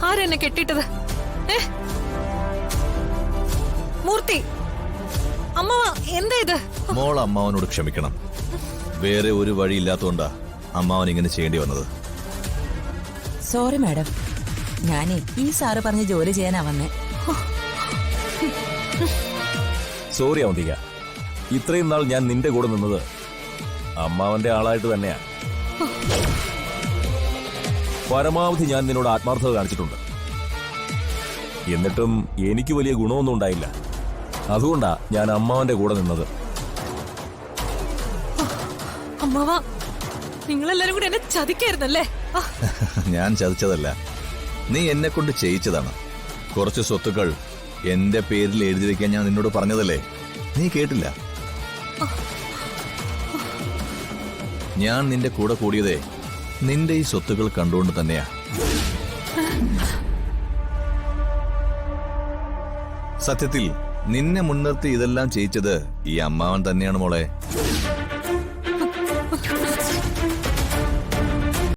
ആരെന്നെ കെട്ടിട്ടത്? മൂർത്തി, അമ്മ എന്താ ഇത്? മോൾ അമ്മാവനോട് ക്ഷമിക്കണം. വേറെ ഒരു വഴിയില്ലാത്തോണ്ടാ അമ്മാവൻ ഇങ്ങനെ ചെയ്യേണ്ടി വന്നത്. സോറി മാഡം, ഞാനേ ഈ സാറ് പറഞ്ഞ ജോലി ചെയ്യാനാ വന്നേ. സോറി അവന്തിക, ഇത്രയും നാൾ ഞാൻ നിന്റെ കൂടെ നിന്നത് അമ്മാവന്റെ ആളായിട്ട് തന്നെയാ. പരമാവധി ഞാൻ നിന്നോട് ആത്മാർത്ഥത കാണിച്ചിട്ടുണ്ട്. എന്നിട്ടും എനിക്ക് വലിയ ഗുണമൊന്നും ഉണ്ടായില്ല. അതുകൊണ്ടാ ഞാൻ അമ്മാവന്റെ കൂടെ നിന്നത്. അമ്മാവ, നിങ്ങളെല്ലാരും കൂടി എന്നെ ചതിക്കായിരുന്നല്ലേ? ഞാൻ ചതിച്ചതല്ല, നീ എന്നെ കൊണ്ട് ചെയ്യിച്ചതാണ്. കുറച്ച് സ്വത്തുക്കൾ എന്റെ പേരിൽ എഴുതി വെക്കാൻ ഞാൻ നിന്നോട് പറഞ്ഞതല്ലേ, നീ കേട്ടില്ല. ഞാൻ നിന്റെ കൂടെ കൂടിയതേ നിന്റെ ഈ സ്വത്തുക്കൾ കണ്ടുകൊണ്ട് തന്നെയാ. സത്യത്തിൽ നിന്നെ മുൻനിർത്തി ഇതെല്ലാം ചെയ്യിച്ചത് ഈ അമ്മാവൻ തന്നെയാണ് മോളെ.